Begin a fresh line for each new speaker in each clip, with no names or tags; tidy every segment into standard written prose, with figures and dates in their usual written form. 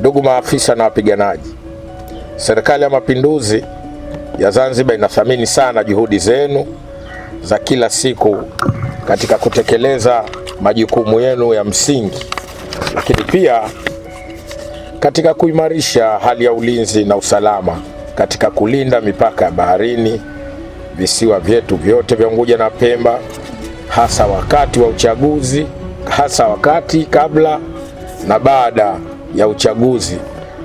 Ndugu maafisa na wapiganaji, Serikali ya Mapinduzi ya Zanzibar inathamini sana juhudi zenu za kila siku katika kutekeleza majukumu yenu ya msingi, lakini pia katika kuimarisha hali ya ulinzi na usalama katika kulinda mipaka ya baharini, visiwa vyetu vyote vya Unguja na Pemba, hasa wakati wa uchaguzi, hasa wakati kabla na baada ya uchaguzi,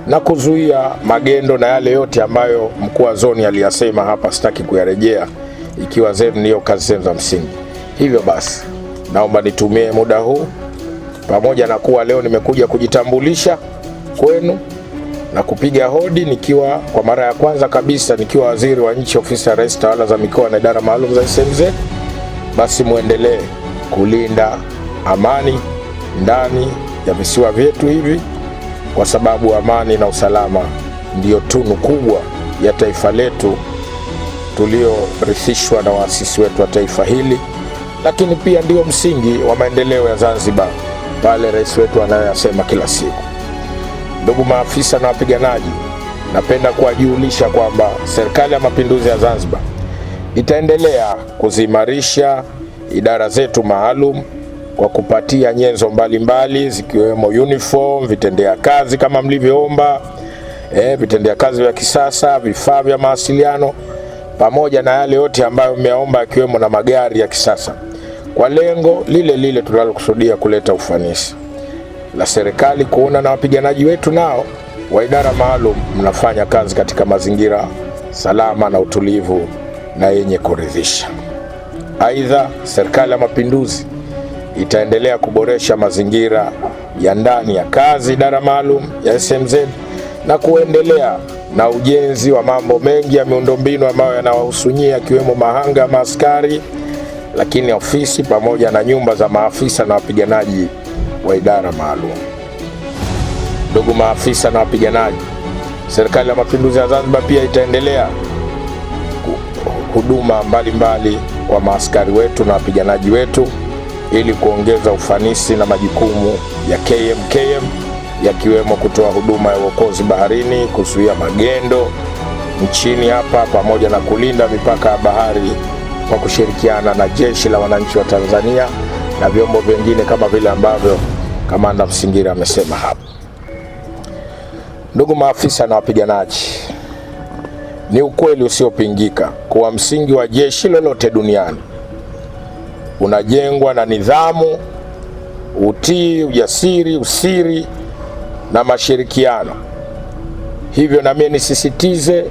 na kuzuia magendo na yale yote ambayo mkuu wa zoni aliyasema hapa, sitaki kuyarejea, ikiwa zenu niyo kazi zenu za msingi. Hivyo basi, naomba nitumie muda huu, pamoja na kuwa leo nimekuja kujitambulisha kwenu na kupiga hodi nikiwa kwa mara ya kwanza kabisa nikiwa waziri wa nchi ofisi ya Rais Tawala za Mikoa na Idara Maalum za SMZ, basi muendelee kulinda amani ndani ya visiwa vyetu hivi, kwa sababu amani na usalama ndiyo tunu kubwa ya taifa letu tuliorithishwa na waasisi wetu wa taifa hili, lakini pia ndio msingi wa maendeleo ya Zanzibar pale rais wetu anayoyasema kila siku. Ndugu maafisa na wapiganaji, napenda kuwajulisha kwamba Serikali ya Mapinduzi ya Zanzibar itaendelea kuzimarisha idara zetu maalum kwa kupatia nyenzo mbalimbali zikiwemo uniform, vitendea kazi kama mlivyoomba, vitendea kazi vya kisasa, vifaa vya mawasiliano, pamoja na yale yote ambayo mmeomba, ikiwemo na magari ya kisasa, kwa lengo lile lile tunalokusudia kuleta ufanisi la serikali, kuona na wapiganaji wetu nao wa idara maalum mnafanya kazi katika mazingira salama na utulivu na yenye kuridhisha. Aidha, Serikali ya Mapinduzi itaendelea kuboresha mazingira ya ndani ya kazi idara maalum ya SMZ na kuendelea na ujenzi wa mambo mengi ya miundombinu ambayo yanawahusu nyinyi, akiwemo mahanga, maaskari, lakini ofisi pamoja na nyumba za maafisa na wapiganaji wa idara maalum. Ndugu maafisa na wapiganaji, Serikali ya Mapinduzi ya Zanzibar pia itaendelea huduma mbalimbali kwa maaskari wetu na wapiganaji wetu ili kuongeza ufanisi na majukumu ya KMKM, yakiwemo kutoa huduma ya uokozi baharini, kuzuia magendo nchini hapa, pamoja na kulinda mipaka ya bahari kwa kushirikiana na Jeshi la Wananchi wa Tanzania na vyombo vingine kama vile ambavyo Kamanda Msingiri amesema hapa. Ndugu maafisa na wapiganaji, ni ukweli usiopingika kuwa msingi wa jeshi lolote duniani unajengwa na nidhamu, utii, ujasiri, usiri na mashirikiano. Hivyo na mimi nisisitize,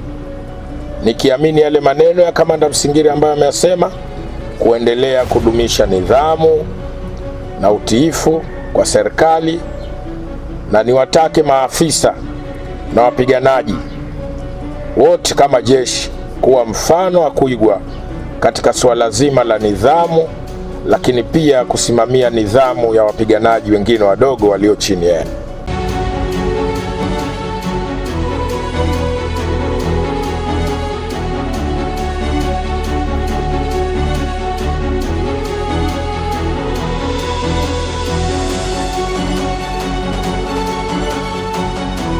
nikiamini yale maneno ya Kamanda Msingiri ambayo ameyasema, kuendelea kudumisha nidhamu na utiifu kwa serikali, na niwatake maafisa na wapiganaji wote kama jeshi kuwa mfano wa kuigwa katika suala zima la nidhamu, lakini pia kusimamia nidhamu ya wapiganaji wengine wadogo walio chini yao.